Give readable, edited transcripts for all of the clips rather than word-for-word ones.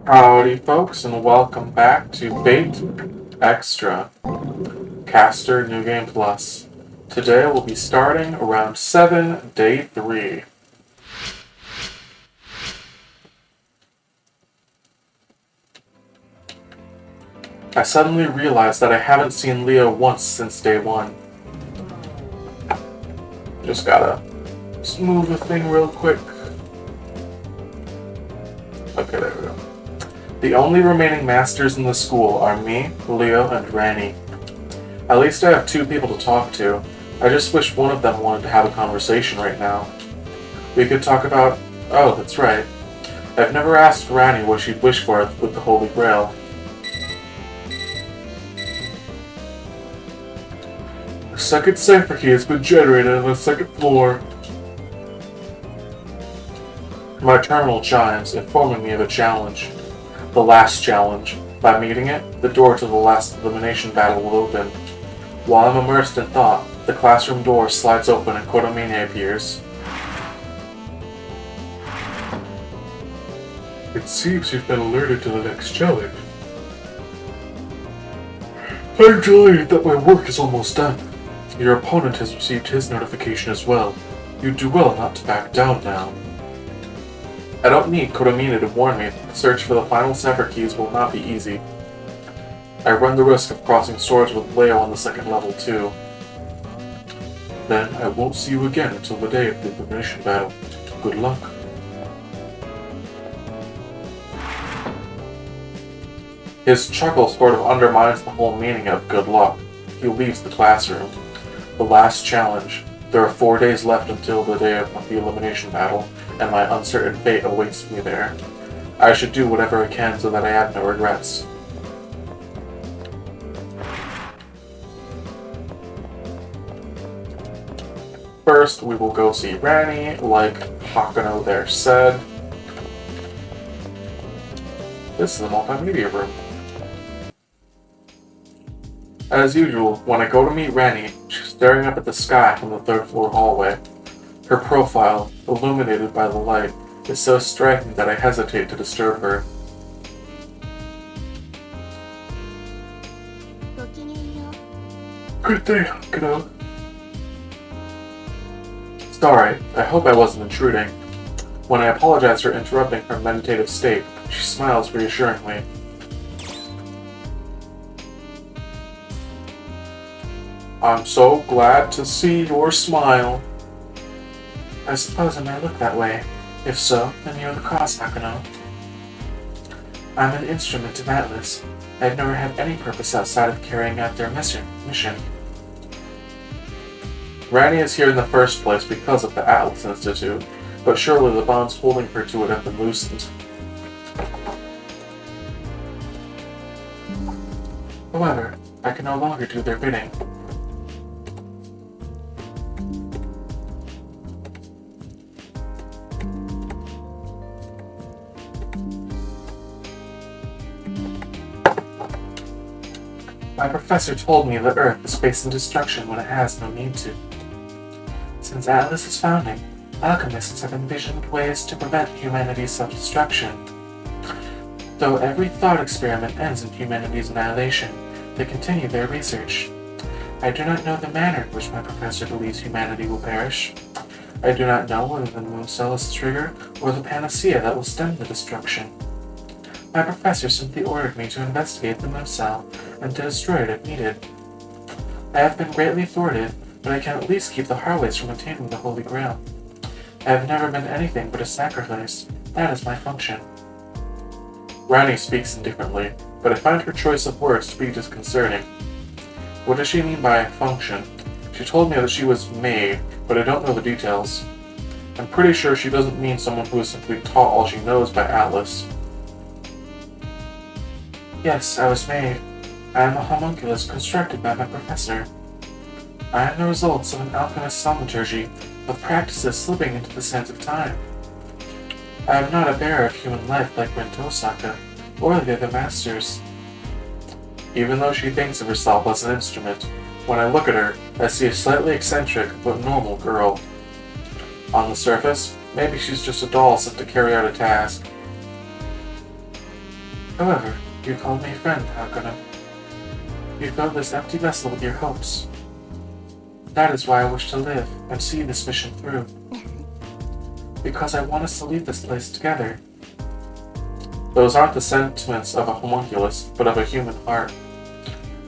Howdy, folks, and welcome back to Bait Extra Caster New Game Plus. Today we'll be starting round 7, day 3. I suddenly realized that I haven't seen Leo once since day 1. Just gotta smooth the thing real quick. Okay, there we go. The only remaining masters in the school are me, Leo, and Ranny. At least I have 2 people to talk to. I just wish one of them wanted to have a conversation right now. We could talk about... Oh, that's right. I've never asked Ranny what she'd wish for with the Holy Grail. The second cipher key has been generated on the second floor. My terminal chimes, informing me of a challenge. The last challenge. By meeting it, the door to the last elimination battle will open. While I'm immersed in thought, the classroom door slides open and Kodomine appears. It seems you've been alerted to the next challenge. I'm delighted that my work is almost done. Your opponent has received his notification as well. You'd do well not to back down now. I don't need Kodomine to warn me that the search for the final cipher keys will not be easy. I run the risk of crossing swords with Leo on the second level too. Then I won't see you again until the day of the elimination battle. Good luck. His chuckle sort of undermines the whole meaning of good luck. He leaves the classroom. The last challenge. There are 4 days left until the day of the elimination battle, and my uncertain fate awaits me there. I should do whatever I can so that I have no regrets. First, we will go see Ranny, like Hakano there said. This is a multimedia room. As usual, when I go to meet Ranny, she's staring up at the sky from the 3rd floor hallway. Her profile, illuminated by the light, is so striking that I hesitate to disturb her. Good day, Hakano. Sorry, I hope I wasn't intruding. When I apologize for interrupting her meditative state, she smiles reassuringly. I'm so glad to see your smile. I suppose I may look that way. If so, then you're the cause, Hakano. I'm an instrument of Atlas. I've never had any purpose outside of carrying out their mission. Ranny is here in the first place because of the Atlas Institute, but surely the bonds holding her to it have been loosened. However, I can no longer do their bidding. My professor told me that Earth is facing destruction when it has no need to. Since Atlas's founding, alchemists have envisioned ways to prevent humanity's self-destruction. Though every thought experiment ends in humanity's annihilation, they continue their research. I do not know the manner in which my professor believes humanity will perish. I do not know whether the moon cell is the trigger or the panacea that will stem the destruction. My professor simply ordered me to investigate the moon cell and to destroy it if needed. I have been greatly thwarted, but I can at least keep the Harways from attaining the Holy Grail. I have never been anything but a sacrifice. That is my function. Ranny speaks indifferently, but I find her choice of words to be disconcerting. What does she mean by function? She told me that she was made, but I don't know the details. I'm pretty sure she doesn't mean someone who is simply taught all she knows by Atlas. Yes, I was made. I am a homunculus constructed by my professor. I am the results of an alchemist's thaumaturgy, of practices slipping into the sands of time. I am not a bearer of human life like Rento Osaka, or the other masters. Even though she thinks of herself as an instrument, when I look at her, I see a slightly eccentric but normal girl. On the surface, maybe she's just a doll sent to carry out a task. However, you called me friend, Hakuna. You filled this empty vessel with your hopes. That is why I wish to live and see this mission through. Because I want us to leave this place together. Those aren't the sentiments of a homunculus, but of a human heart.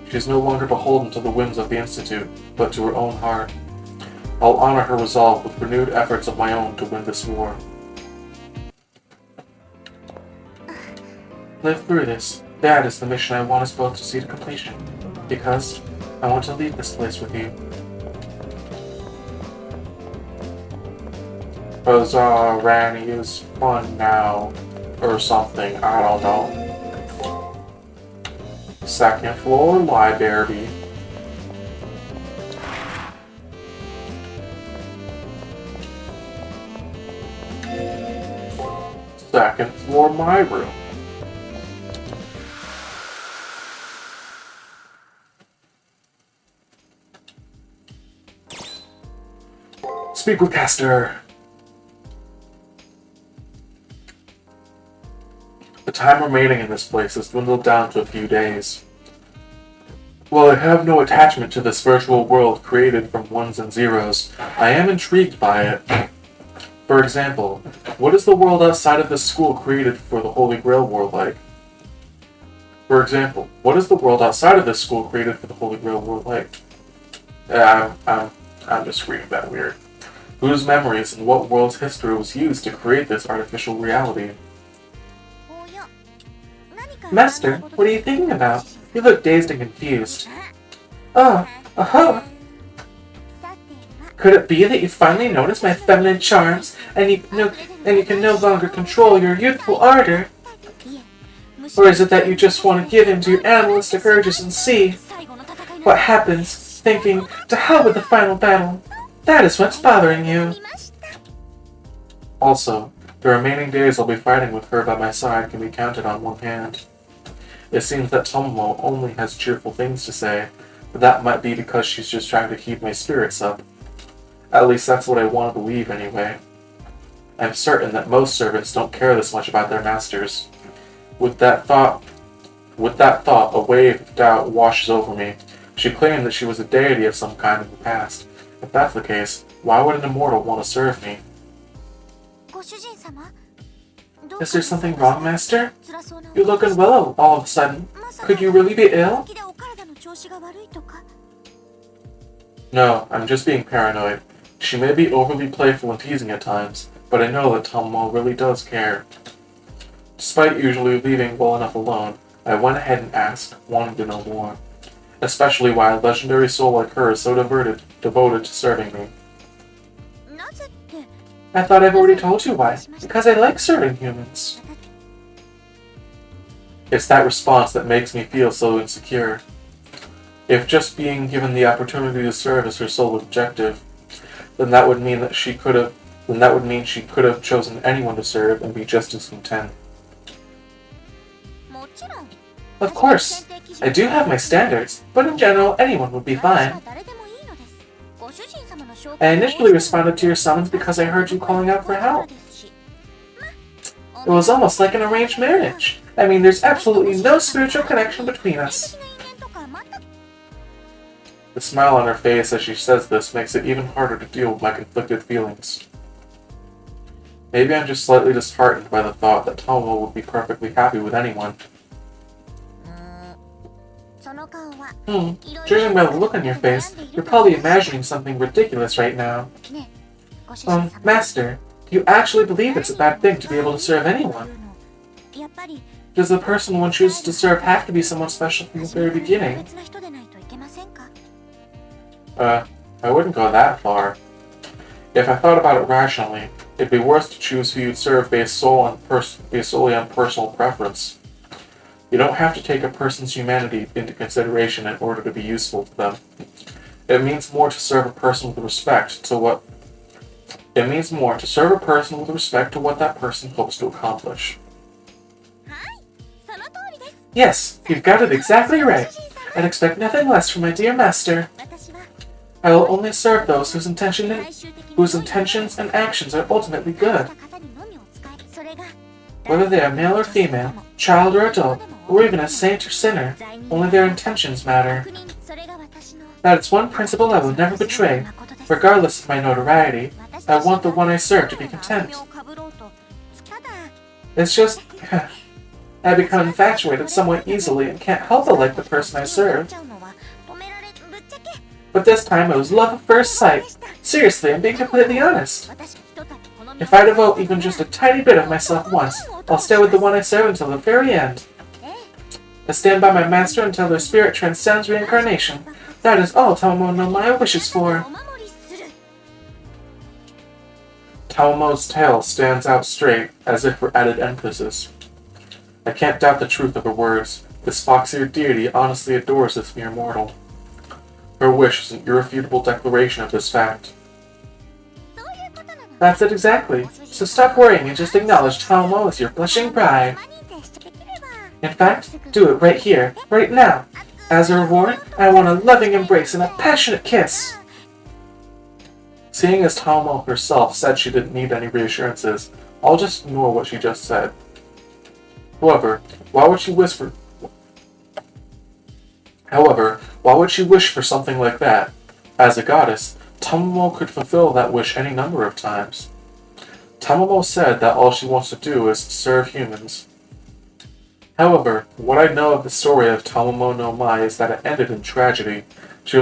She is no longer beholden to the whims of the Institute, but to her own heart. I'll honor her resolve with renewed efforts of my own to win this war. Live through this. That is the mission I want us both to see to completion. Because I want to leave this place with you. Bazaar Ranny is fun now. Or something, I don't know. Second floor library. Second floor my room. Speak with Castor. The time remaining in this place has dwindled down to a few days. While I have no attachment to this virtual world created from ones and zeros, I am intrigued by it. For example, what is the world outside of this school created for the Holy Grail world like? I'm just reading that weird. Whose memories and what world's history was used to create this artificial reality? Master, what are you thinking about? You look dazed and confused. Oh, aha! Could it be that you finally noticed my feminine charms, and you can no longer control your youthful ardor? Or is it that you just want to give in to your animalistic urges and see what happens, thinking, to hell with the final battle? That is what's bothering you. Also, the remaining days I'll be fighting with her by my side can be counted on one hand. It seems that Tomomo only has cheerful things to say, but that might be because she's just trying to keep my spirits up. At least that's what I want to believe anyway. I'm certain that most servants don't care this much about their masters. With that thought, a wave of doubt washes over me. She claimed that she was a deity of some kind in the past. If that's the case, why would an immortal want to serve me? Is there something wrong, Master? You look unwell all of a sudden. Could you really be ill? No, I'm just being paranoid. She may be overly playful and teasing at times, but I know that Tomomo really does care. Despite usually leaving well enough alone, I went ahead and asked, wanting to know more. Especially why a legendary soul like her is so devoted to serving me. I thought I've already told you why. Because I like serving humans. It's that response that makes me feel so insecure. If just being given the opportunity to serve is her sole objective, then that would mean she could have chosen anyone to serve and be just as content. Of course, I do have my standards, but in general, anyone would be fine. I initially responded to your summons because I heard you calling out for help. It was almost like an arranged marriage. I mean, there's absolutely no spiritual connection between us. The smile on her face as she says this makes it even harder to deal with my conflicted feelings. Maybe I'm just slightly disheartened by the thought that Tomomo would be perfectly happy with anyone. Judging by the look on your face, you're probably imagining something ridiculous right now. Master, do you actually believe it's a bad thing to be able to serve anyone? Does the person one chooses to serve have to be someone special from the very beginning? I wouldn't go that far. If I thought about it rationally, it'd be worse to choose who you'd serve based solely on personal preference. You don't have to take a person's humanity into consideration in order to be useful to them. It means more to serve a person with respect to what that person hopes to accomplish. Yes, you've got it exactly right. I'd expect nothing less from my dear master. I will only serve those whose intentions and actions are ultimately good. whether they are male or female, child or adult, or even a saint or sinner, only their intentions matter. That is one principle I will never betray. Regardless of my notoriety, I want the one I serve to be content. It's just, I become infatuated somewhat easily and can't help but like the person I serve. But this time it was love at first sight. Seriously, I'm being completely honest. If I devote even just a tiny bit of myself once, I'll stay with the one I serve until the very end. I stand by my master until their spirit transcends reincarnation. That is all Tamamo no Mae wishes for. Tamamo's tail stands out straight, as if for added emphasis. I can't doubt the truth of her words. This fox-eared deity honestly adores this mere mortal. Her wish is an irrefutable declaration of this fact. That's it exactly. So stop worrying and just acknowledge Tamamo as your blushing bride. In fact, do it right here, right now. As a reward, I want a loving embrace and a passionate kiss. Seeing as Tamamo herself said she didn't need any reassurances, I'll just ignore what she just said. However, why would she wish for something like that? As a goddess, Tamamo could fulfill that wish any number of times. Tamamo said that all she wants to do is serve humans. However, what I know of the story of Tamamo no Mae is that it ended in tragedy. She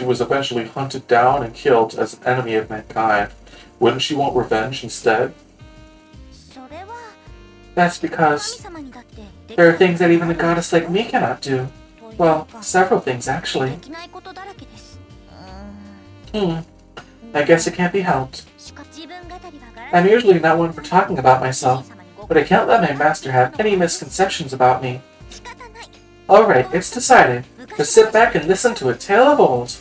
was eventually hunted down and killed as an enemy of mankind. Wouldn't she want revenge instead? That's because there are things that even a goddess like me cannot do. Well, several things actually. I guess it can't be helped. I'm usually not one for talking about myself, but I can't let my master have any misconceptions about me. Alright, it's decided. Just sit back and listen to a tale of old.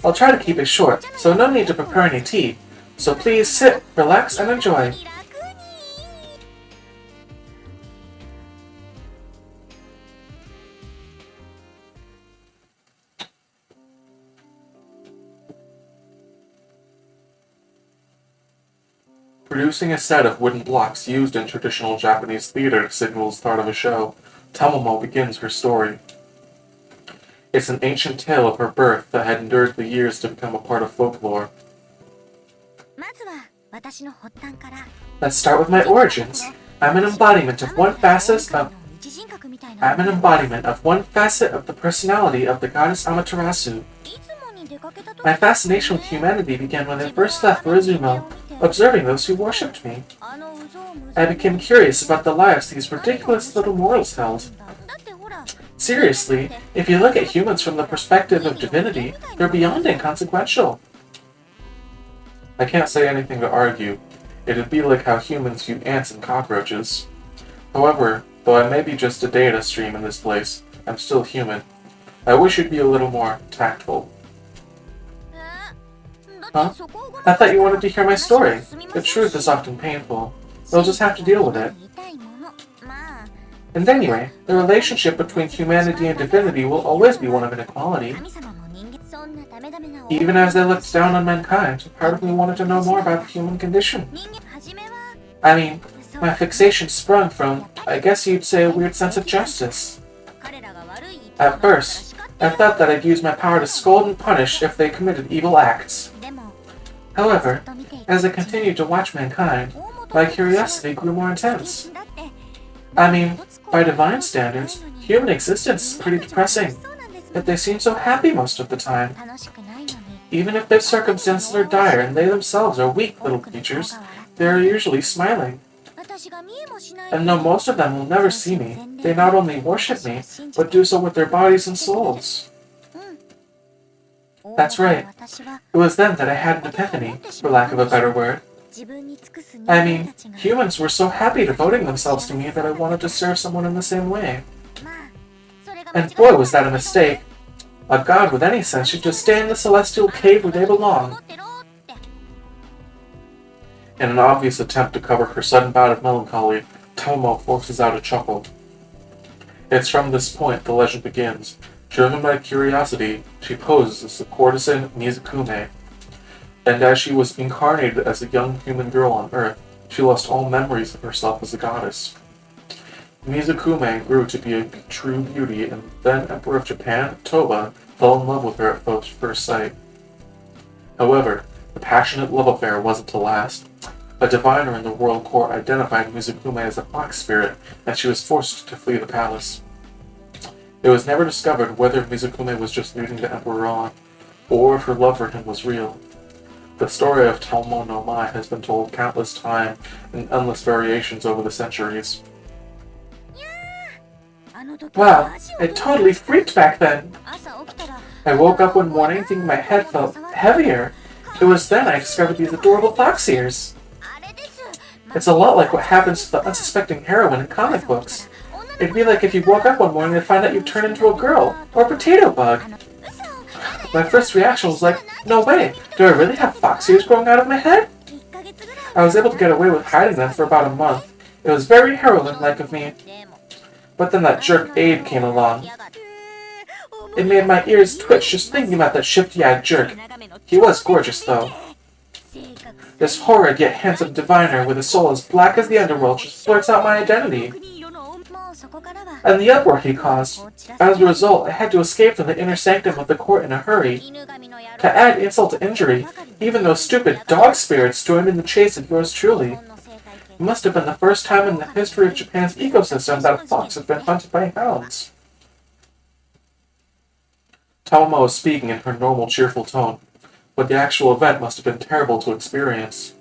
I'll try to keep it short, so no need to prepare any tea. So please sit, relax, and enjoy. Producing a set of wooden blocks used in traditional Japanese theater to signal the start of a show, Tamamo begins her story. It's an ancient tale of her birth that had endured the years to become a part of folklore. Let's start with my origins. I'm an embodiment of one facet of the personality of the goddess Amaterasu. My fascination with humanity began when I first left for Izumo, observing those who worshipped me. I became curious about the lives these ridiculous little mortals held. Seriously, if you look at humans from the perspective of divinity, they're beyond inconsequential. I can't say anything to argue. It'd be like how humans view ants and cockroaches. However, though I may be just a data stream in this place, I'm still human. I wish you'd be a little more tactful. Huh? I thought you wanted to hear my story. The truth is often painful. You'll just have to deal with it. And anyway, the relationship between humanity and divinity will always be one of inequality. Even as I looked down on mankind, part of me wanted to know more about the human condition. I mean, my fixation sprung from, I guess you'd say, a weird sense of justice. At first, I thought that I'd use my power to scold and punish if they committed evil acts. However, as I continued to watch mankind, my curiosity grew more intense. I mean, by divine standards, human existence is pretty depressing, yet they seem so happy most of the time. Even if their circumstances are dire and they themselves are weak little creatures, they are usually smiling. And though most of them will never see me, they not only worship me, but do so with their bodies and souls. That's right. It was then that I had an epiphany, for lack of a better word. I mean, humans were so happy devoting themselves to me that I wanted to serve someone in the same way. And boy, was that a mistake. A god with any sense should just stay in the celestial cave where they belong. In an obvious attempt to cover her sudden bout of melancholy, Tamamo forces out a chuckle. It's from this point the legend begins. Driven by curiosity, she poses as the courtesan Mizukume, and as she was incarnated as a young human girl on Earth, She lost all memories of herself as a goddess. Mizukume grew to be a true beauty, and then Emperor of Japan, Toba, fell in love with her at first sight. However, the passionate love affair wasn't to last. A diviner in the royal court identified Mizukume as a fox spirit, and she was forced to flee the palace. It was never discovered whether Mizukume was just leading the emperor on, or if her love for him was real. The story of Tomo no Mai has been told countless times in endless variations over the centuries. Wow, I totally freaked back then. I woke up one morning thinking my head felt heavier. It was then I discovered these adorable fox ears. It's a lot like what happens to the unsuspecting heroine in comic books. It'd be like if you woke up one morning and find out you turned into a girl, or a potato bug. My first reaction was like, no way, do I really have fox ears growing out of my head? I was able to get away with hiding them for about a month. It was very heroine-like of me. But then that jerk Abe came along. It made my ears twitch just thinking about that shifty-eyed jerk. He was gorgeous, though. This horrid yet handsome diviner with a soul as black as the underworld just blurts out my identity. And the uproar he caused. As a result, I had to escape from the inner sanctum of the court in a hurry. To add insult to injury, even those stupid dog spirits joined in the chase of yours truly. It must have been the first time in the history of Japan's ecosystem that a fox has been hunted by hounds. Tomo was speaking in her normal cheerful tone, but the actual event must have been terrible to experience.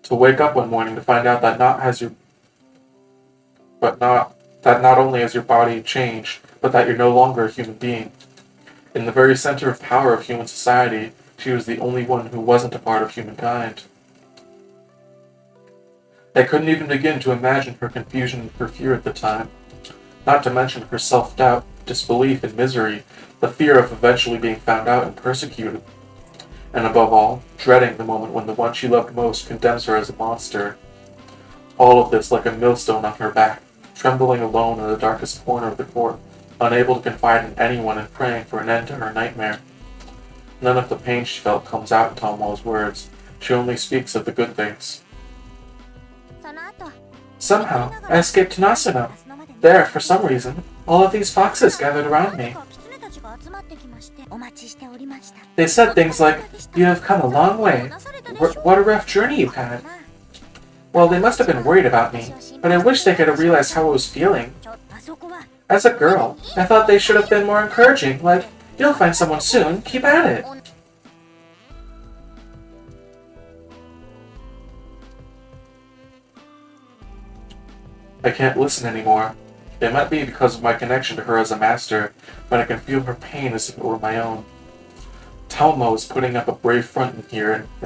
To wake up one morning to find out that not only has your body changed, but that you're no longer a human being. In the very center of power of human society, she was the only one who wasn't a part of humankind. I couldn't even begin to imagine her confusion and her fear at the time, not to mention her self-doubt, disbelief, and misery, the fear of eventually being found out and persecuted, and above all, dreading the moment when the one she loved most condemns her as a monster. All of this like a millstone on her back, trembling alone in the darkest corner of the court, unable to confide in anyone and praying for an end to her nightmare. None of the pain she felt comes out in Tomo's words. She only speaks of the good things. Somehow, I escaped to Nasuno. There, for some reason, all of these foxes gathered around me. They said things like, "You have come a long way. What a rough journey you had." Well, they must have been worried about me, but I wish they could have realized how I was feeling. As a girl, I thought they should have been more encouraging, like, "You'll find someone soon, keep at it." I can't listen anymore. It might be because of my connection to her as a master, but I can feel her pain as if it were my own. Tomo is putting up a brave front in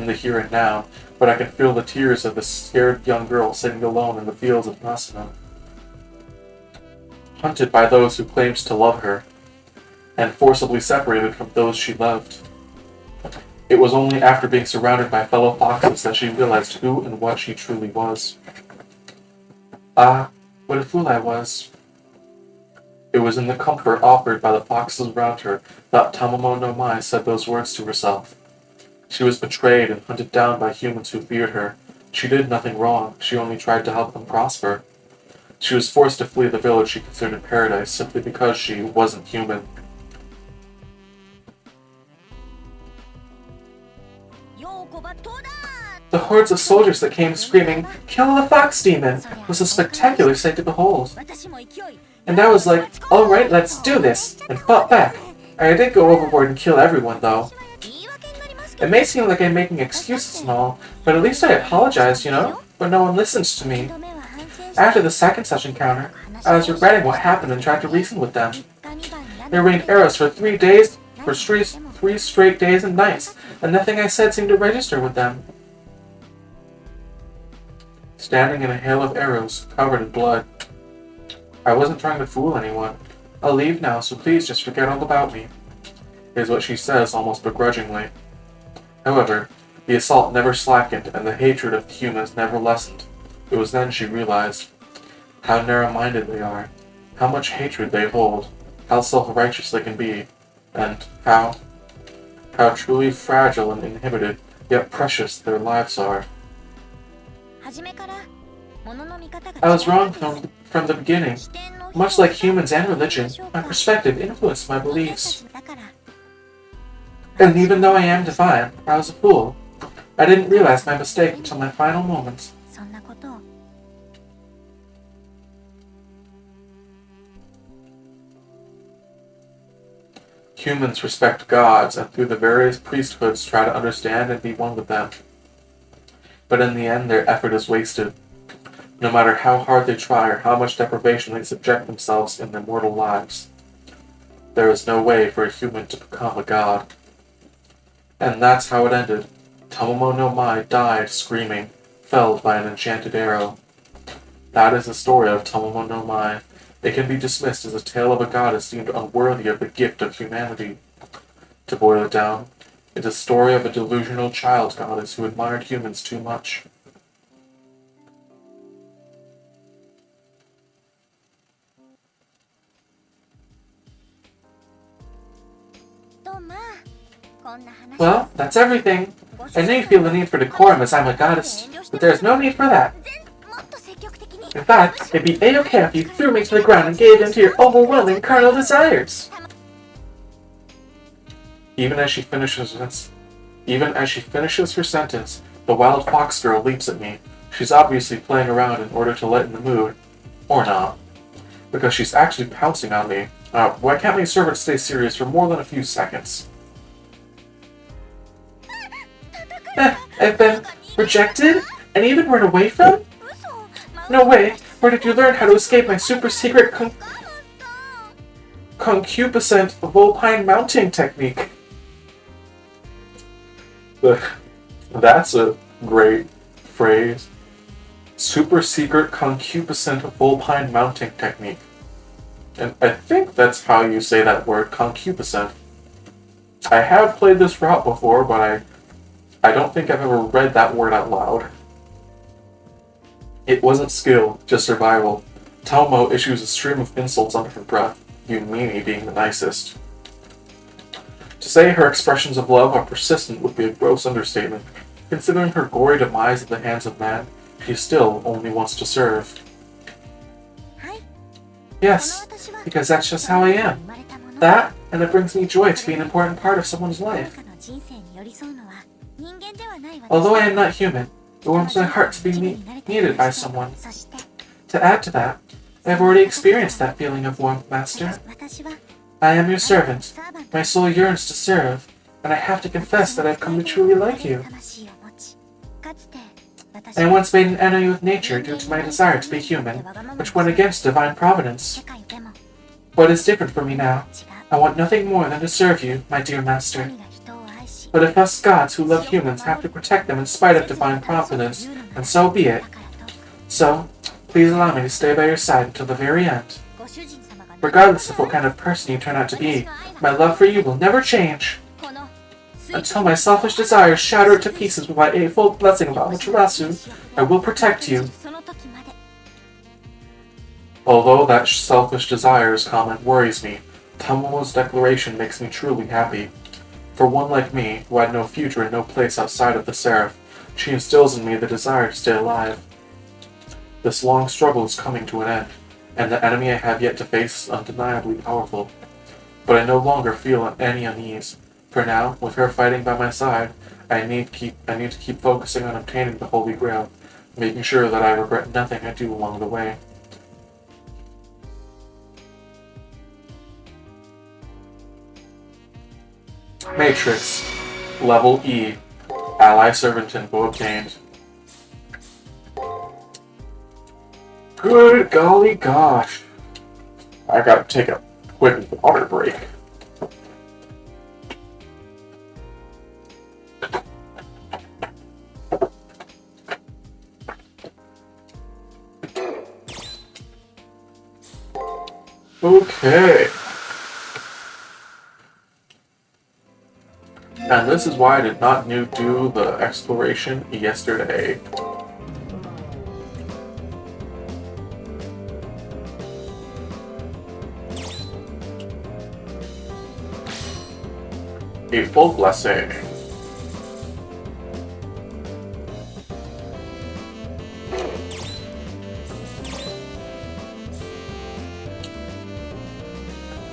the here and now, but I can feel the tears of the scared young girl sitting alone in the fields of Nasuno. Hunted by those who claimed to love her, and forcibly separated from those she loved. It was only after being surrounded by fellow foxes that she realized who and what she truly was. Ah, what a fool I was. It was in the comfort offered by the foxes around her that Tomo no Mai said those words to herself. She was betrayed and hunted down by humans who feared her. She did nothing wrong, she only tried to help them prosper. She was forced to flee the village she considered paradise simply because she wasn't human. The hordes of soldiers that came screaming, "Kill the fox demon!" was a spectacular sight to behold. And I was like, "Alright, let's do this," and fought back. I did go overboard and kill everyone, though. It may seem like I'm making excuses and all, but at least I apologized, you know? But no one listens to me. After the second such encounter, I was regretting what happened and tried to reason with them. They rained arrows for 3 straight days and nights, and nothing I said seemed to register with them. Standing in a hail of arrows, covered in blood. I wasn't trying to fool anyone. I'll leave now, so please just forget all about me, is what she says almost begrudgingly. However, the assault never slackened and the hatred of the humans never lessened. It was then she realized how narrow-minded they are, how much hatred they hold, how self-righteous they can be, and how truly fragile and inhibited, yet precious their lives are. I was wrong from the beginning. Much like humans and religion, my perspective influenced my beliefs. And even though I am divine, I was a fool. I didn't realize my mistake until my final moments. Humans respect gods and through the various priesthoods try to understand and be one with them. But in the end, their effort is wasted. No matter how hard they try or how much deprivation they subject themselves in their mortal lives, there is no way for a human to become a god. And that's how it ended. Tomomo no Mai died screaming, felled by an enchanted arrow. That is the story of Tomomo no Mai. It can be dismissed as a tale of a goddess deemed unworthy of the gift of humanity. To boil it down, it's a story of a delusional child goddess who admired humans too much. Well, that's everything. I know you feel the need for decorum as I'm a goddess, but there's no need for that. In fact, it'd be a-okay if you threw me to the ground and gave in to your overwhelming carnal desires. Even as she finishes her sentence, the wild fox girl leaps at me. She's obviously playing around in order to lighten the mood. Or not. Because she's actually pouncing on me. Why can't my servant stay serious for more than a few seconds? I've been rejected? And even run away from? No way! Where did you learn how to escape my super secret concupiscent vulpine mounting technique? That's a great phrase. Super secret concupiscent vulpine mounting technique. And I think that's how you say that word, concupiscent. I have played this route before, but I don't think I've ever read that word out loud. It wasn't skill, just survival. Tomo issues a stream of insults under her breath, you Mimi being the nicest. To say her expressions of love are persistent would be a gross understatement. Considering her gory demise at the hands of man, she still only wants to serve. Yes, because that's just how I am. That, and it brings me joy to be an important part of someone's life. Although I am not human, it warms my heart to be needed by someone. To add to that, I have already experienced that feeling of warmth, Master. I am your servant. My soul yearns to serve, and I have to confess that I've come to truly like you. I once made an enemy with nature due to my desire to be human, which went against divine providence. What is different for me now? I want nothing more than to serve you, my dear Master. But if us gods who love humans have to protect them in spite of divine providence, then so be it. So, please allow me to stay by your side until the very end. Regardless of what kind of person you turn out to be, my love for you will never change. Until my selfish desires shatter it to pieces with my eightfold blessing of Amaterasu, I will protect you. Although that selfish desires comment worries me, Tomomo's declaration makes me truly happy. For one like me, who had no future and no place outside of the Seraph, she instills in me the desire to stay alive. This long struggle is coming to an end, and the enemy I have yet to face is undeniably powerful. But I no longer feel any unease. For now, with her fighting by my side, I need to keep focusing on obtaining the Holy Grail, making sure that I regret nothing I do along the way. Matrix. Level E. Ally Servant Info obtained. Good golly gosh. I gotta take a quick water break. Okay. And this is why I did not do the exploration yesterday. Eightfold blessing.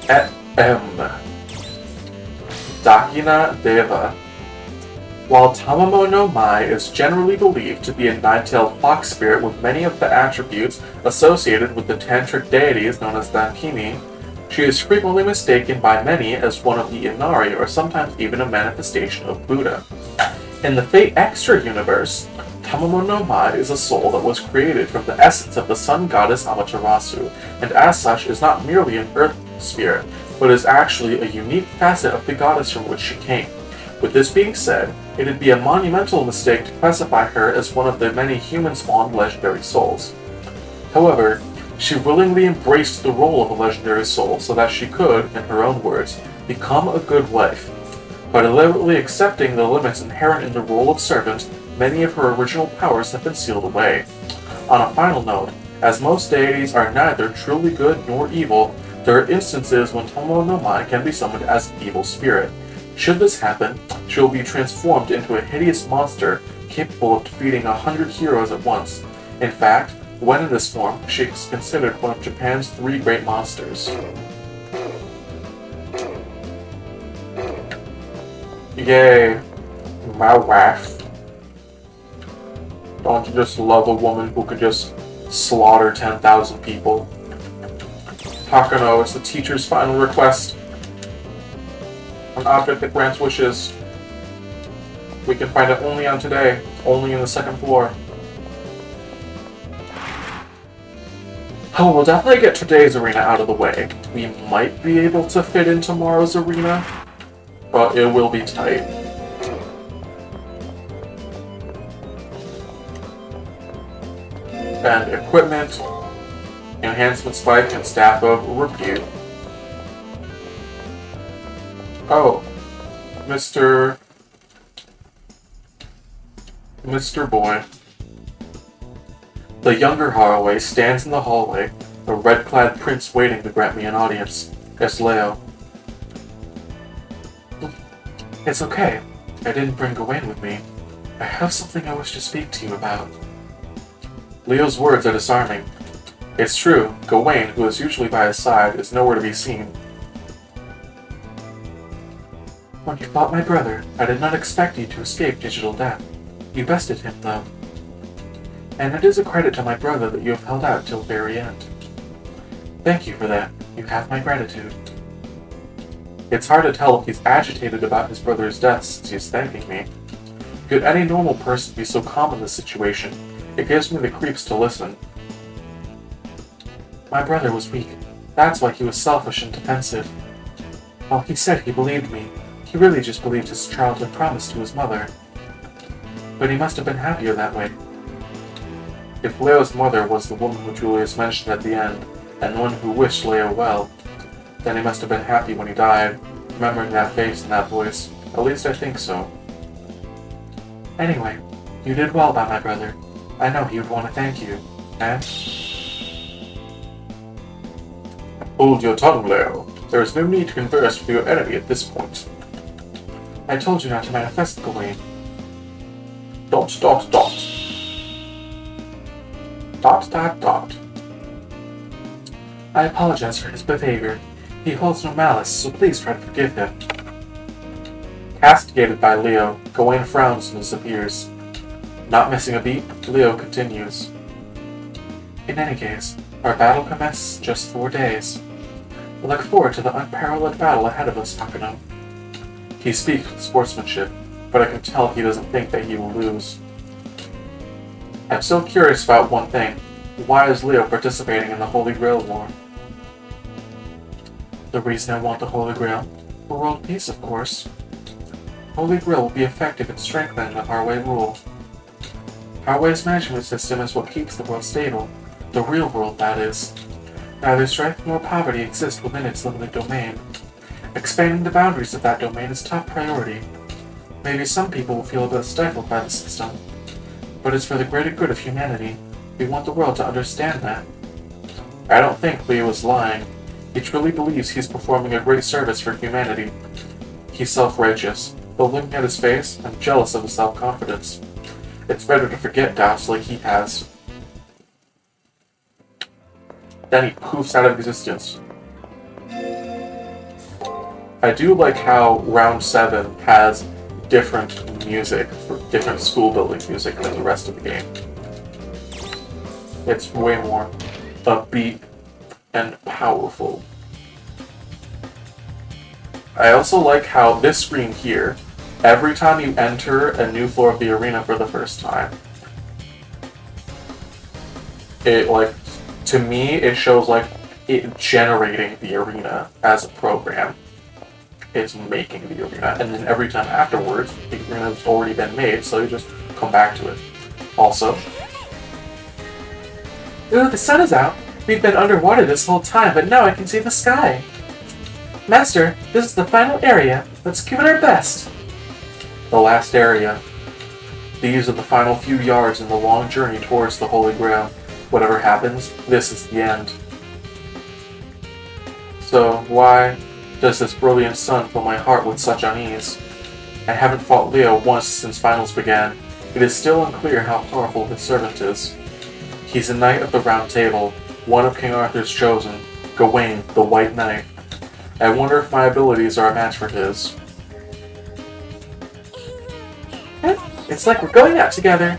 M. Dakina Deva. While Tamamo no Mai is generally believed to be a nine-tailed fox spirit with many of the attributes associated with the tantric deities known as Dankini, she is frequently mistaken by many as one of the Inari or sometimes even a manifestation of Buddha. In the Fate Extra universe, Tamamo no Mai is a soul that was created from the essence of the sun goddess Amaterasu, and as such is not merely an earth spirit, but is actually a unique facet of the goddess from which she came. With this being said, it would be a monumental mistake to classify her as one of the many human-spawned legendary souls. However, she willingly embraced the role of a legendary soul so that she could, in her own words, become a good wife. By deliberately accepting the limits inherent in the role of servant, many of her original powers have been sealed away. On a final note, as most deities are neither truly good nor evil, there are instances when Tamamo no Mai can be summoned as an evil spirit. Should this happen, she will be transformed into a hideous monster capable of defeating 100 heroes at once. In fact, when in this form, she is considered one of Japan's 3 great monsters. Yay, my wife. Don't you just love a woman who can just slaughter 10,000 people? Takano, it's the teacher's final request. An object that grants wishes. We can find it only on today, only in the 2nd floor. Oh, we'll definitely get today's arena out of the way. We might be able to fit in tomorrow's arena, but it will be tight. And equipment, enhancement spike, and staff of repute. Oh, Mr. Boy. The younger Haraway stands in the hallway, a red-clad prince waiting to grant me an audience. It's Leo. It's okay. I didn't bring Gawain with me. I have something I wish to speak to you about. Leo's words are disarming. It's true, Gawain, who is usually by his side, is nowhere to be seen. When you fought my brother, I did not expect you to escape digital death. You bested him, though. And it is a credit to my brother that you have held out till the very end. Thank you for that. You have my gratitude. It's hard to tell if he's agitated about his brother's death since he's thanking me. Could any normal person be so calm in this situation? It gives me the creeps to listen. My brother was weak. That's why he was selfish and defensive. While he said he believed me, he really just believed his childhood promise to his mother. But he must have been happier that way. If Leo's mother was the woman who Julius mentioned at the end, and one who wished Leo well, then he must have been happy when he died, remembering that face and that voice. At least I think so. Anyway, you did well by my brother. I know he would want to thank you. And? Hold your tongue, Leo. There is no need to converse with your enemy at this point. I told you not to manifest, Gawain. ... I apologize for his behavior. He holds no malice, so please try to forgive him. Castigated by Leo, Gawain frowns and disappears. Not missing a beat, Leo continues. In any case, our battle commences in just 4 days. I look forward to the unparalleled battle ahead of us, Takano. He speaks with sportsmanship, but I can tell he doesn't think that he will lose. I'm still curious about one thing. Why is Leo participating in the Holy Grail War? The reason I want the Holy Grail? For world peace, of course. Holy Grail will be effective in strengthening the Haraway rule. Haraway's management system is what keeps the world stable. The real world, that is. Neither strife nor poverty exist within its limited domain. Expanding the boundaries of that domain is top priority. Maybe some people will feel a bit stifled by the system, but it's for the greater good of humanity. We want the world to understand that. I don't think Leo is lying. He truly believes he's performing a great service for humanity. He's self-righteous, but looking at his face, I'm jealous of his self-confidence. It's better to forget doubts like he has. Then he poofs out of existence. I do like how round 7 has different music, different school building music than the rest of the game. It's way more upbeat and powerful. I also like how this screen here, every time you enter a new floor of the arena for the first time, it, like, to me, it shows, like, it generating the arena as a program. It's making the arena, and then every time afterwards, the arena's already been made, so you just come back to it. Also, ooh, the sun is out. We've been underwater this whole time, but now I can see the sky. Master, this is the final area. Let's give it our best. The last area. These are the final few yards in the long journey towards the Holy Grail. Whatever happens, this is the end. So, why does this brilliant sun fill my heart with such unease? I haven't fought Leo once since finals began. It is still unclear how powerful his servant is. He's a knight of the Round Table, one of King Arthur's chosen, Gawain, the White Knight. I wonder if my abilities are a match for his. It's like we're going out together.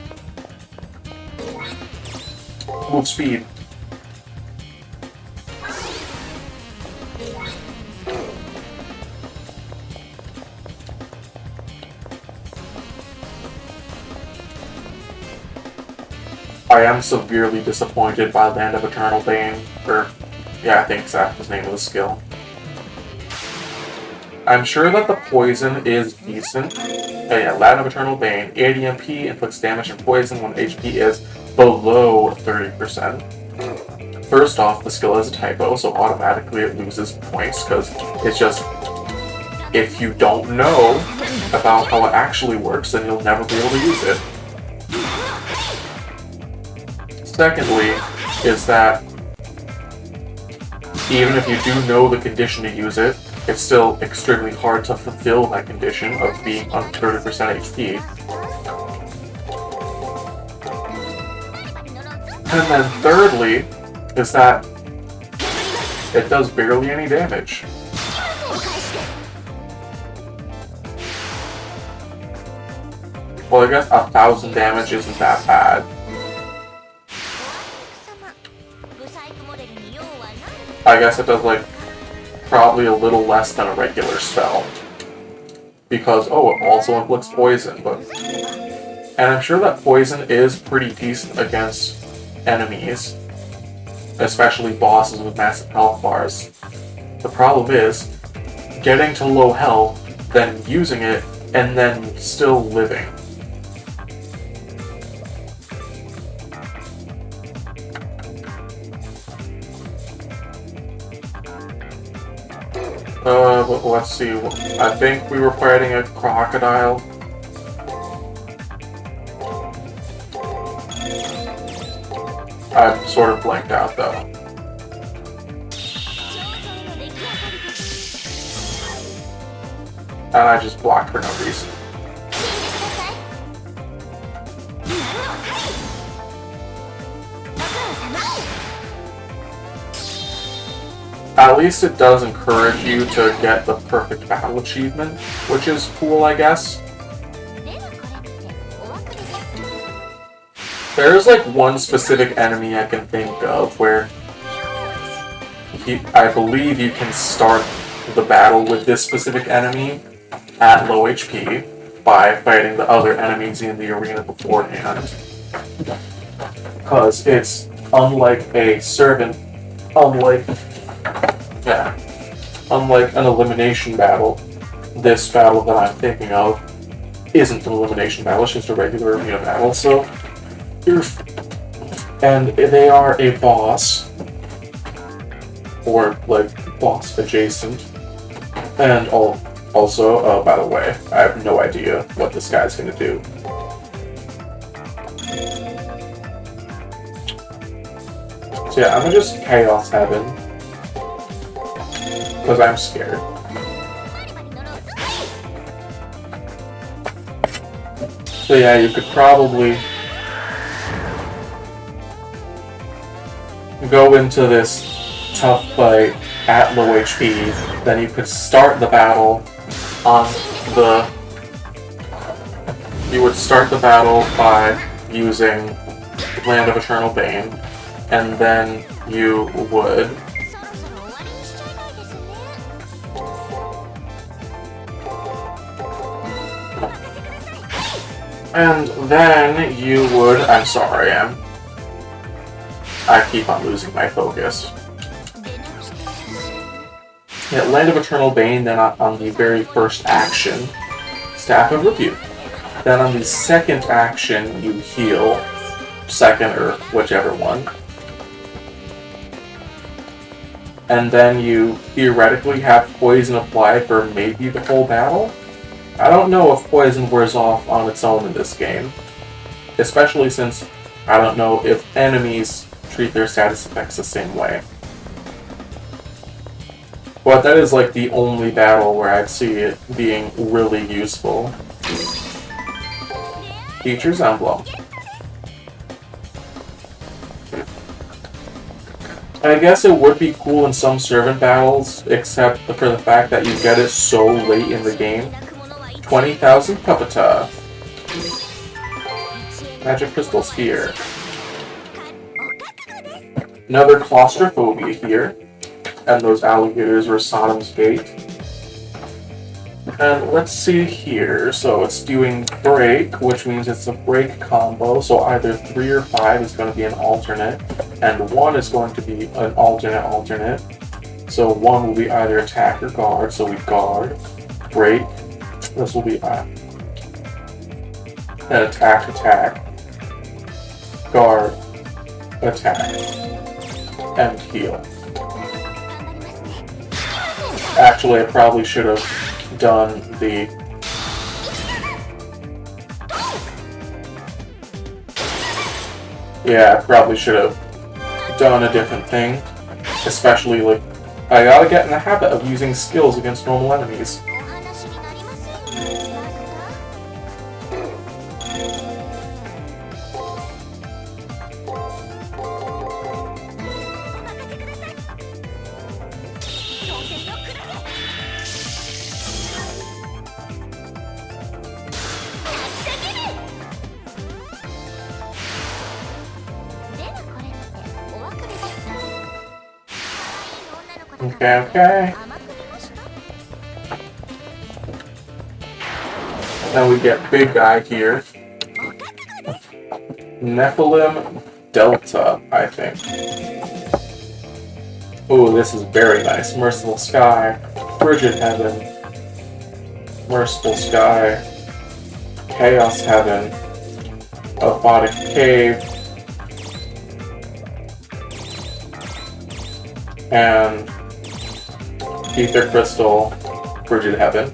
Move speed. I am severely disappointed by Land of Eternal Bane, I think that's the name of the skill. I'm sure that the poison is decent. Oh yeah, Land of Eternal Bane. ADMP inflicts damage and poison when HP is below 30%. First off, the skill is a typo, so automatically it loses points, because it's just, if you don't know about how it actually works, then you'll never be able to use it. Secondly, is that even if you do know the condition to use it, it's still extremely hard to fulfill that condition of being on 30% HP. And then thirdly, is that it does barely any damage. Well, I guess 1,000 damage isn't that bad. I guess it does, like, probably a little less than a regular spell. Because, oh, it also inflicts poison, but... And I'm sure that poison is pretty decent against enemies. Especially bosses with massive health bars. The problem is, getting to low health, then using it, and then still living. Let's see. I think we were fighting a crocodile. I'm sort of blanked out though. And I just blocked for no reason. At least it does encourage you to get the perfect battle achievement, which is cool, I guess. There's like one specific enemy I can think of where I believe you can start the battle with this specific enemy at low HP by fighting the other enemies in the arena beforehand. Because it's unlike a servant, unlike an elimination battle, this battle that I'm thinking of isn't an elimination battle, it's just a regular arena battle, so and they are a boss, or like boss adjacent, and also, by the way, I have no idea what this guy's gonna do. So yeah, I'm gonna just Chaos Heaven, because I'm scared. So yeah, you could probably go into this tough fight at low HP, then you could start the battle on the... You would start the battle by using Land of Eternal Bane, and then you would... And then you would... I'm sorry, I keep on losing my focus. Yeah, Land of Eternal Bane, then on the very first action, Staff of Rebuke. Then on the second action, you heal, second or whichever one. And then you theoretically have poison applied for maybe the whole battle? I don't know if poison wears off on its own in this game. Especially since I don't know if enemies treat their status effects the same way. But that is like the only battle where I'd see it being really useful. Features Emblem. I guess it would be cool in some servant battles, except for the fact that you get it so late in the game. 20,000 Puppeta. Magic Crystal Sphere. Another Claustrophobia here. And those alligators were Sodom's bait. And let's see here. So it's doing break, which means it's a break combo. So either 3 or 5 is going to be an alternate, and 1 is going to be an alternate. So 1 will be either attack or guard. So we guard, break. This will be an attack, guard, attack, and heal. Actually, I probably should have done the... Yeah, I probably should have done a different thing. Especially, like, I gotta get in the habit of using skills against normal enemies. Okay. Now we get big guy here. Nephilim Delta, I think. Ooh, this is very nice. Merciful Sky, Frigid Heaven, Merciful Sky, Chaos Heaven, Aphotic Cave, and Ether Crystal, Frigid Heaven.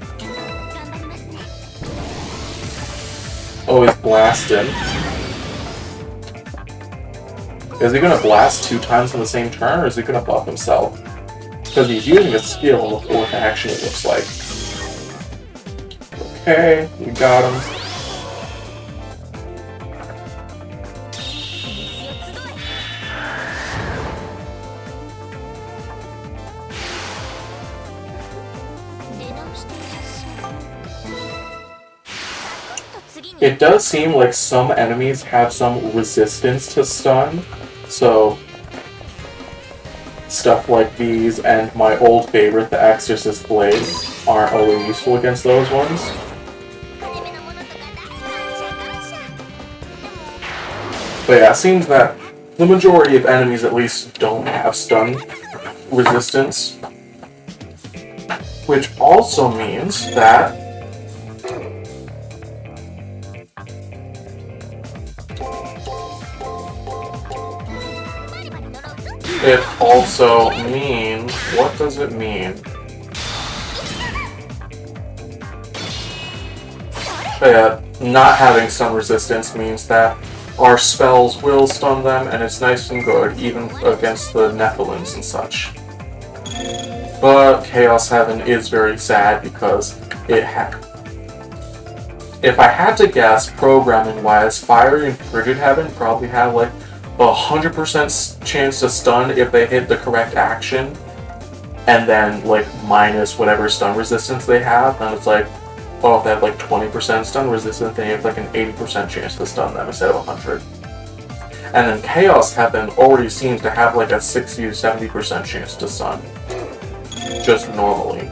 Oh, he's blasting. Is he gonna blast 2 times in the same turn, or is he gonna buff himself? Because he's using a skill in the 4th action, it looks like. Okay, we got him. It does seem like some enemies have some resistance to stun, so stuff like these and my old favorite, the Exorcist Blade, aren't always useful against those ones. But yeah, it seems that the majority of enemies at least don't have stun resistance, which also means that it also means... What does it mean? Not having stun resistance means that our spells will stun them, and it's nice and good, even against the Nephilims and such. But Chaos Heaven is very sad because it if I had to guess, programming-wise, Fiery and Frigid Heaven probably have like 100% chance to stun if they hit the correct action, and then like minus whatever stun resistance they have, and it's like, oh, if they have like 20% stun resistance, then you have like an 80% chance to stun them instead of 100. And then Chaos Heaven already seems to have like a 60 to 70% chance to stun, just normally.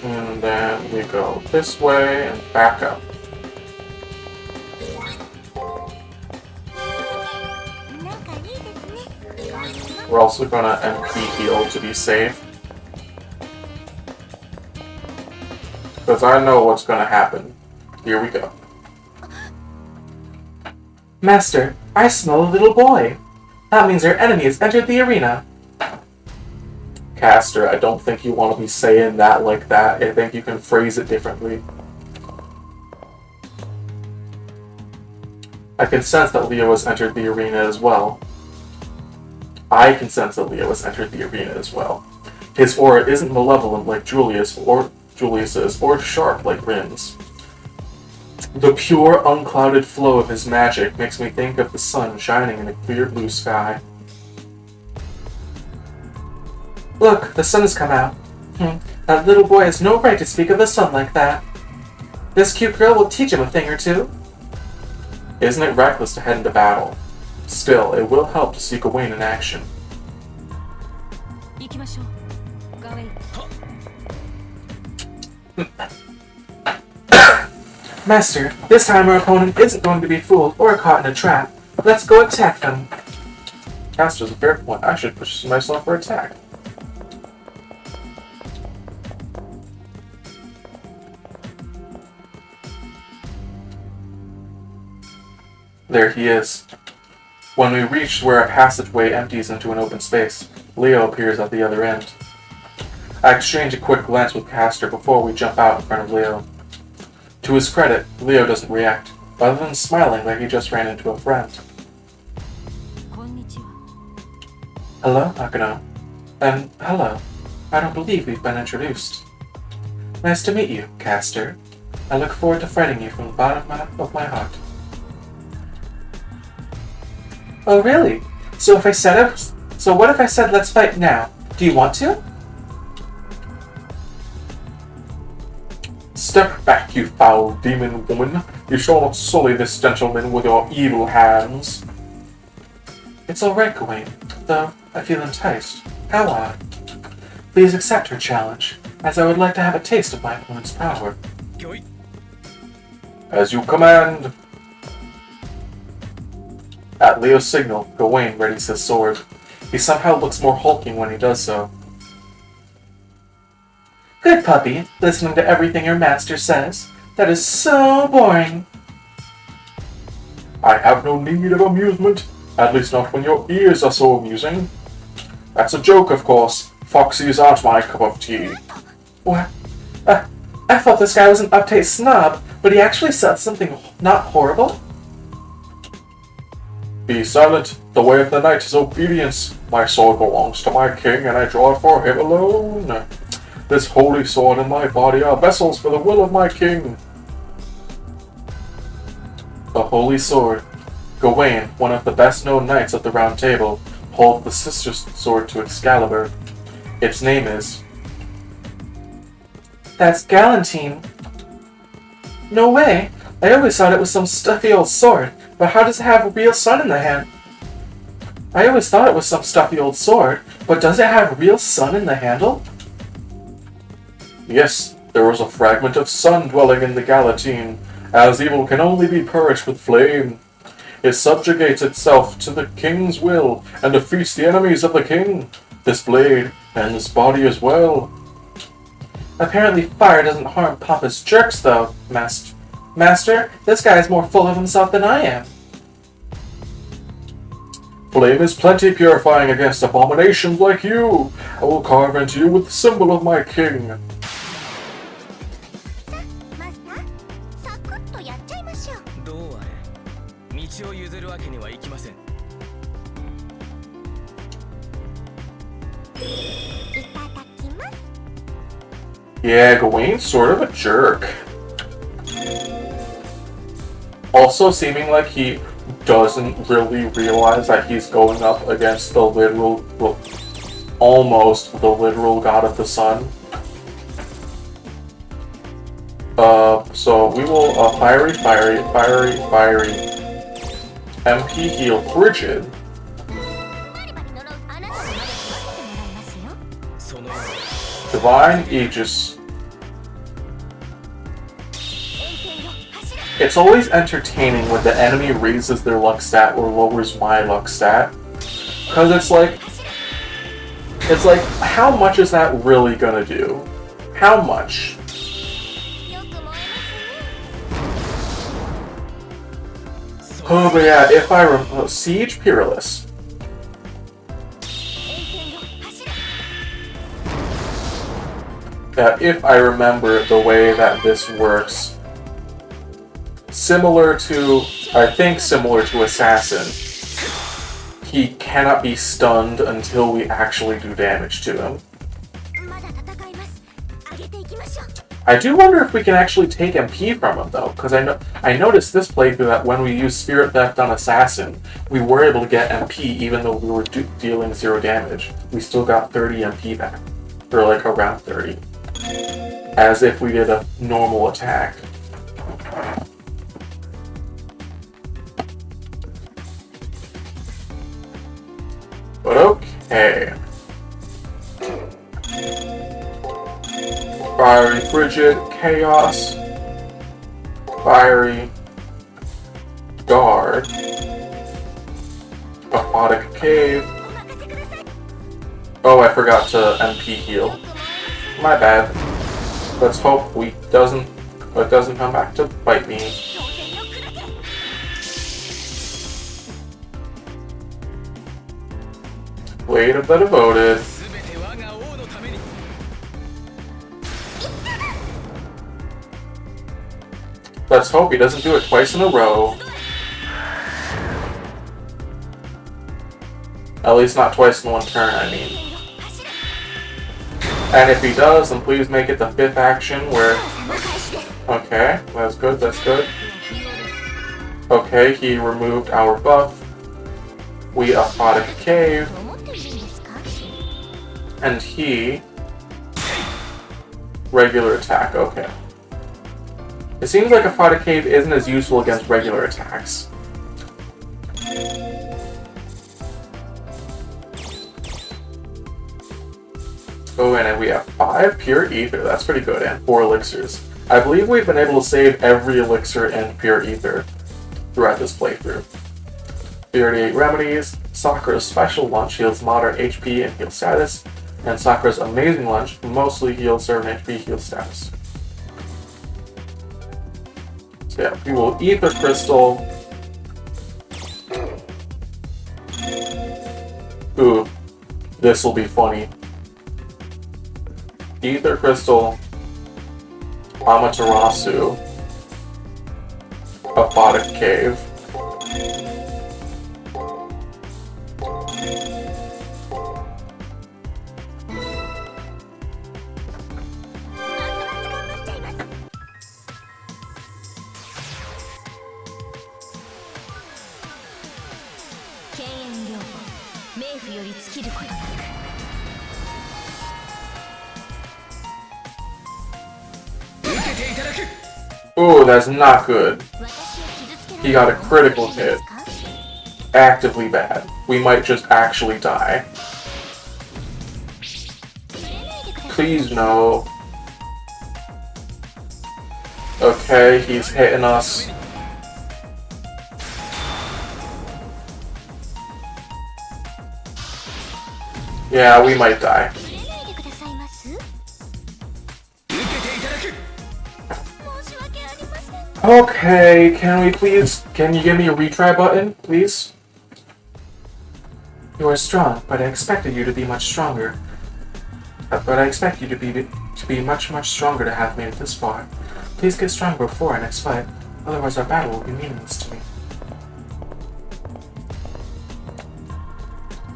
And then we go this way and back up. We're also gonna MP heal to be safe, because I know what's gonna happen. Here we go. Master, I smell a little boy. That means our enemy has entered the arena. Caster, I don't think you want to be saying that like that. I think you can phrase it differently. I can sense that Leo has entered the arena as well. I can sense that Leo has entered the arena as well. His aura isn't malevolent like Julius's, or sharp like Rin's. The pure, unclouded flow of his magic makes me think of the sun shining in a clear blue sky. Look, the sun has come out. That little boy has no right to speak of the sun like that. This cute girl will teach him a thing or two. Isn't it reckless to head into battle? Still, it will help to see Gawain in action. Master, this time our opponent isn't going to be fooled or caught in a trap. Let's go attack them. Caster's a fair point. I should push myself for attack. There he is. When we reach where a passageway empties into an open space, Leo appears at the other end. I exchange a quick glance with Caster before we jump out in front of Leo. To his credit, Leo doesn't react, other than smiling like he just ran into a friend. Hello, Akeno. And hello. I don't believe we've been introduced. Nice to meet you, Caster. I look forward to fighting you from the bottom of my heart. Oh, really? So what if I said let's fight now? Do you want to? Step back, you foul demon woman. You shall not sully this gentleman with your evil hands. It's all right, Gawain, though I feel enticed. How odd. Please accept her challenge, as I would like to have a taste of my opponent's power. As you command. At Leo's signal, Gawain readies his sword. He somehow looks more hulking when he does so. Good puppy, listening to everything your master says. That is so boring. I have no need of amusement, at least not when your ears are so amusing. That's a joke, of course. Foxies aren't my cup of tea. What? I thought this guy was an uptight snob, but he actually said something not horrible? Be silent. The way of the knight is obedience. My sword belongs to my king, and I draw it for him alone. This holy sword and my body are vessels for the will of my king. The holy sword. Gawain, one of the best-known knights of the Round Table, holds the sister sword to Excalibur. Its name is... That's Galantine. No way. I always thought it was some stuffy old sword. But how does it have a real sun in the hand? I always thought it was some stuffy old sword, but does it have a real sun in the handle? Yes, there was a fragment of sun dwelling in the Galatine, as evil can only be purged with flame. It subjugates itself to the king's will, and defeats the enemies of the king. This blade, and this body as well. Apparently fire doesn't harm Papa's jerks, though, Master, this guy is more full of himself than I am. Flame is plenty purifying against abominations like you. I will carve into you with the symbol of my king. しょう。どうあれ道を譲るわけにはいきません。いただきます。 Yeah, Gawain's sort of a jerk. Also seeming like he doesn't really realize that he's going up against the literal, well, almost the literal god of the sun. So we will, fiery, MP heal Frigid. バリバリ呪うあなたの魔力分けてもらいますよ。そのよう Divine Aegis. 円形よ、走れ。 It's always entertaining when the enemy raises their luck stat or lowers my luck stat. Because it's like, how much is that really gonna do? How much? よく燃えますね。 Oh, but yeah, if I Siege Peerless. 円形よ、走れ。 If I remember the way that this works, similar to Assassin, he cannot be stunned until we actually do damage to him. まだ戦います。上げていきましょう。 I do wonder if we can actually take MP from him though, because I noticed this playthrough that when we used Spirit Theft on Assassin, we were able to get MP even though we were dealing 0 damage. We still got 30 MP back, or like around 30, as if we did a normal attack. But okay. Fiery Frigid, Chaos, Fiery Guard, Aphotic Cave. お任せください。 Oh, I forgot to MP heal. My bad. Let's hope it doesn't come back to bite me. 当然よ、砕け。 Blade of the Devoted. 全て我が王のために。 Let's hope he doesn't do it twice in a row. At least not twice in one turn, I mean. 円形よ、走れ。 And if he does, then please make it the 5th action where... お返しです。 Okay, that's good, that's good. Okay, he removed our buff. We Aphotic Cave, と思っているんですか？ and he... Regular attack, okay. It seems like Aphotic Cave isn't as useful against regular attacks. Oh, and then we have 5 Pure Ether, that's pretty good, and 4 Elixirs. I believe we've been able to save every Elixir in Pure Ether throughout this playthrough. 38 Remedies, Sakura's Special Lunch heals moderate HP and heal status, and Sakura's Amazing Lunch mostly heals certain HP heal status. So yeah, we will Ether Crystal. Ooh, this will be funny. Ether Crystal, Amaterasu, Aphotic Cave. Ooh, that's not good. He got a critical hit. Actively bad. We might just actually die. Please no. Okay, he's hitting us. Yeah, we might die. Okay, can you give me a retry button, please? You are strong, but I expected you to be much stronger. But I expect you to be much stronger to have made it this far. Please get stronger before our next fight. Otherwise our battle will be meaningless to me.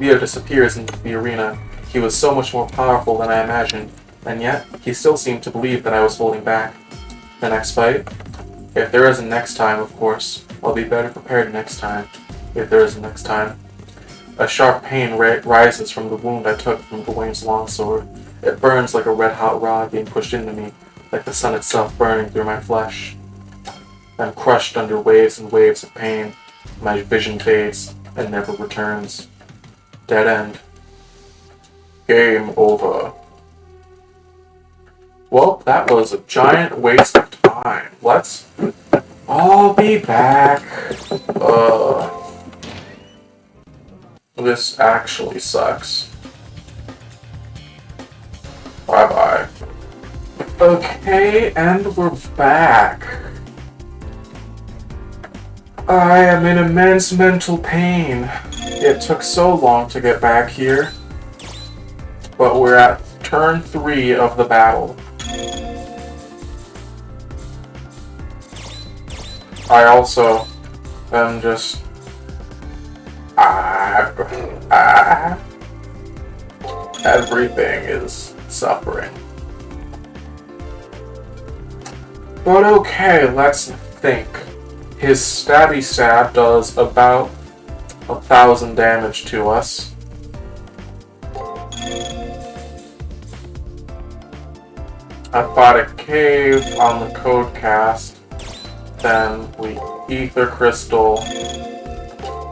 Leo disappears into the arena. He was so much more powerful than I imagined, and yet he still seemed to believe that I was holding back. The next fight? If there is a next time, of course. I'll be better prepared next time. If there is a next time. A sharp pain rises from the wound I took from Gawain's longsword. It burns like a red-hot rod being pushed into me, like the sun itself burning through my flesh. I'm crushed under waves and waves of pain. My vision fades and never returns. Dead end. Game over. Well, that was a giant waste of time. Let's all be back. This actually sucks. Bye-bye. Okay, and we're back. I am in immense mental pain. It took so long to get back here. But we're at turn 3 of the battle. I also am just... everything is suffering. But okay, let's think. His stabby stab does about 1,000 damage to us. I fought a cave on the code cast. Then we Ether Crystal,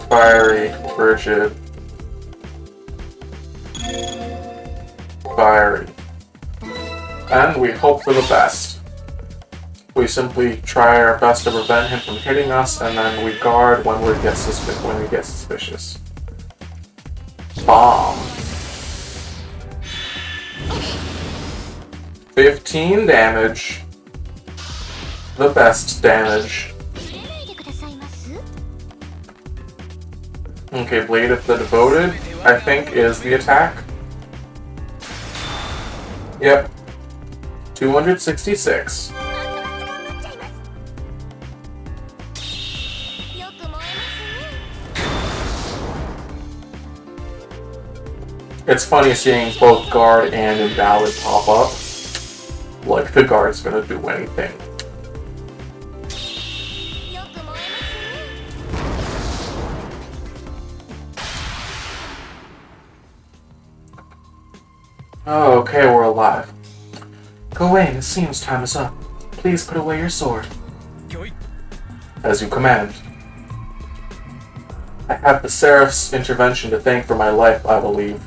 Fiery, Frigid, Fiery. And we hope for the best. We simply try our best to prevent him from hitting us, and then we guard when we get suspicious. Bomb. 15 damage. The best damage. Okay, Blade of the Devoted, I think, is the attack. Yep. 266. It's funny seeing both Guard and Invalid pop up. Like, the Guard's gonna do anything. Oh, okay, we're alive. Gawain, it seems time is up. Please put away your sword. As you command. I have the Seraph's intervention to thank for my life, I believe.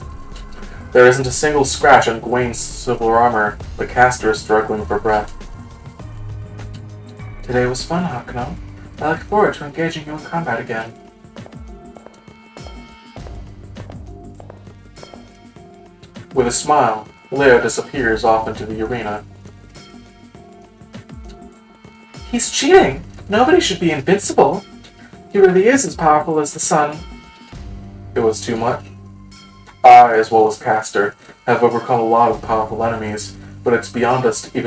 There isn't a single scratch on Gawain's silver armor. The caster is struggling for breath. Today was fun, Hakuno. I look forward to engaging you in combat again. With a smile, Leo disappears off into the arena. He's cheating! Nobody should be invincible! He really is as powerful as the sun. It was too much. I, as well as Caster, have overcome a lot of powerful enemies, but it's beyond us to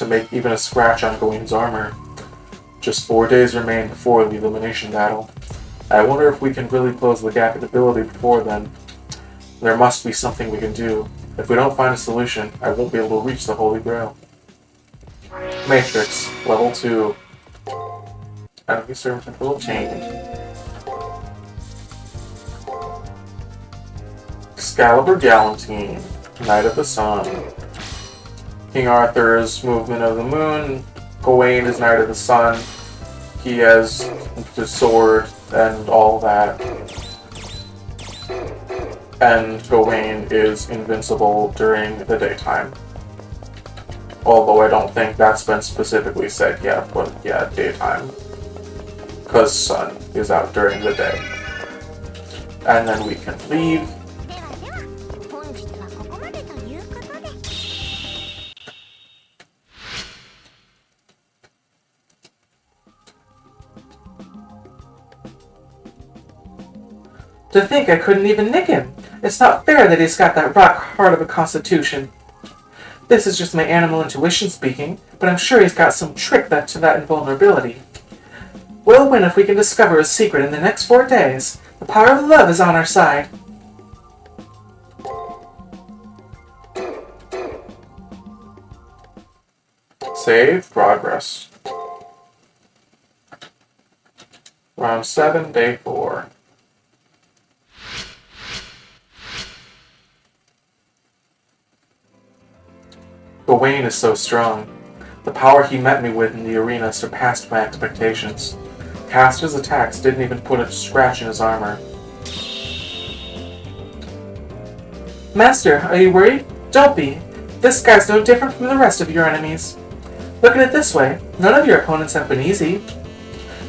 make even a scratch on Gawain's armor. Just 4 days remain before the elimination battle. I wonder if we can really close the gap in ability before then. There must be something we can do. If we don't find a solution, I won't be able to reach the Holy Grail. Matrix, level 2. Enemy servant control changed. Excalibur Galantine, Knight of the Sun. King Arthur's Movement of the Moon. Gawain is Knight of the Sun. He has the sword and all that. And Gawain is invincible during the daytime. Although I don't think that's been specifically said yet, but yeah, daytime. Because sun is out during the day. And then we can leave. To think I couldn't even nick him. It's not fair that he's got that rock hard of a constitution. This is just my animal intuition speaking, but I'm sure he's got some trick to that invulnerability. We'll win if we can discover his secret in the next 4 days. The power of love is on our side. Save progress. Round 7, day 4. Gawain is so strong. The power he met me with in the arena surpassed my expectations. Castor's attacks didn't even put a scratch in his armor. Master, are you worried? Don't be. This guy's no different from the rest of your enemies. Look at it this way, none of your opponents have been easy.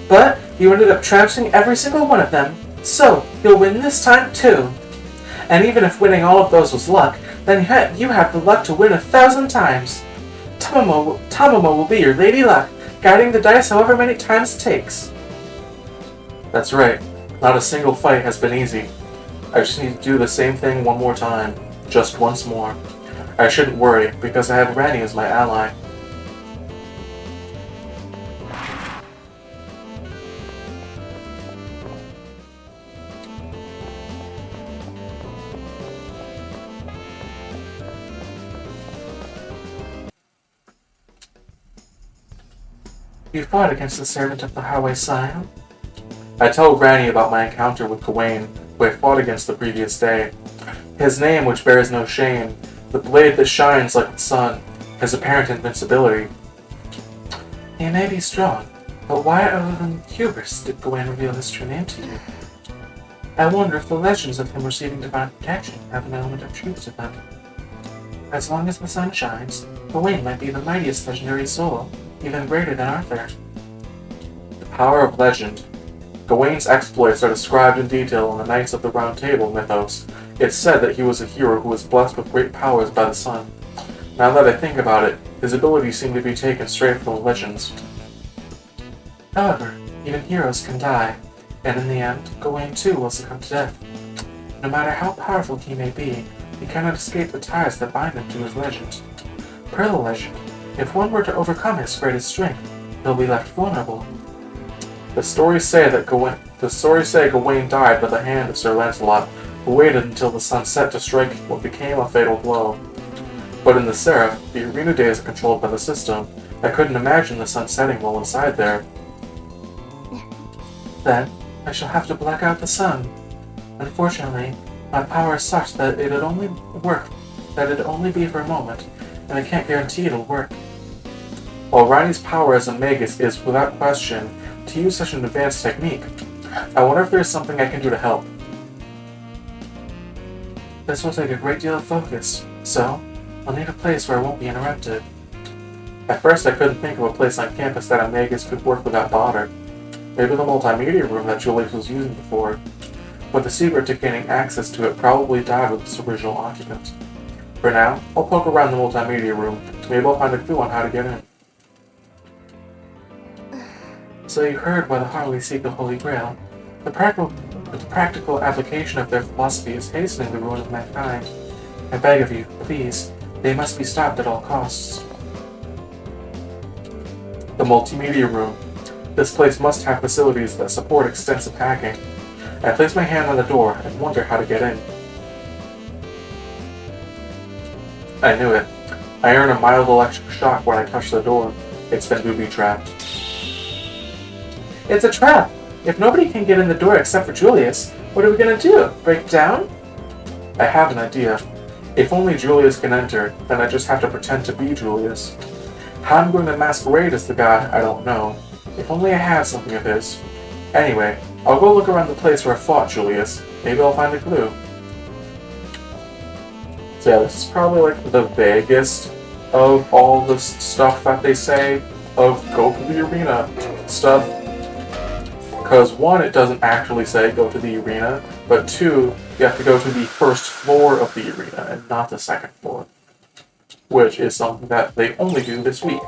But you ended up trouncing every single one of them, so you'll win this time too. And even if winning all of those was luck, then you have the luck to win 1,000 times. Tamamo will be your lady luck, guiding the dice however many times it takes. That's right, not a single fight has been easy. I just need to do the same thing one more time, just once more. I shouldn't worry, because I have Ranni as my ally. You fought against the servant of the Highway Scion? I told Ranni about my encounter with Gawain, who I fought against the previous day. His name, which bears no shame, the blade that shines like the sun, his apparent invincibility. He may be strong, but why other than hubris did Gawain reveal his true name to you? I wonder if the legends of him receiving divine protection have an element of truth to them. As long as the sun shines, Gawain might be the mightiest legendary soul, even greater than Arthur. The power of legend. Gawain's exploits are described in detail in the Knights of the Round Table mythos. It's said that he was a hero who was blessed with great powers by the sun. Now that I think about it, his abilities seem to be taken straight from the legends. However, even heroes can die, and in the end, Gawain too will succumb to death. No matter how powerful he may be, he cannot escape the ties that bind him to his legend. Per the legend, if one were to overcome his greatest strength, he'll be left vulnerable. The stories say Gawain died by the hand of Sir Lancelot, who waited until the sun set to strike what became a fatal blow. But in the Seraph, the arena days are controlled by the system. I couldn't imagine the sun setting while inside there. Then, I shall have to black out the sun. Unfortunately, my power is such that it'd only be for a moment, and I can't guarantee it'll work. While Ranni's power as a magus is, without question, to use such an advanced technique, I wonder if there's something I can do to help. This will take a great deal of focus, so I'll need a place where I won't be interrupted. At first I couldn't think of a place on campus that a magus could work without bother. Maybe the multimedia room that Julius was using before, but the secret to gaining access to it probably died with its original occupant. For now, I'll poke around the multimedia room. Maybe I'll find a clue on how to get in. So you heard why the Harley seek the Holy Grail. The practical application of their philosophy is hastening the ruin of mankind. I beg of you, please, they must be stopped at all costs. The multimedia room. This place must have facilities that support extensive hacking. I place my hand on the door and wonder how to get in. I knew it. I earn a mild electric shock when I touch the door. It's been booby-trapped. It's a trap! If nobody can get in the door except for Julius, what are we gonna do? Break it down? I have an idea. If only Julius can enter, then I just have to pretend to be Julius. How I'm going to masquerade as the guy, I don't know. If only I had something of his. Anyway, I'll go look around the place where I fought Julius. Maybe I'll find a clue. So yeah, this is probably like the vaguest of all the stuff that they say of go to the arena stuff. Because one, it doesn't actually say go to the arena, but two, you have to go to the first floor of the arena and not the second floor. Which is something that they only do this week.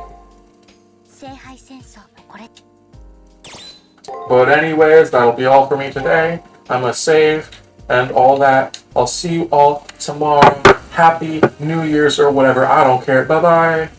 But anyways, that'll be all for me today. I'm gonna save, and all that. I'll see you all tomorrow. Happy New Year's or whatever. I don't care. Bye bye.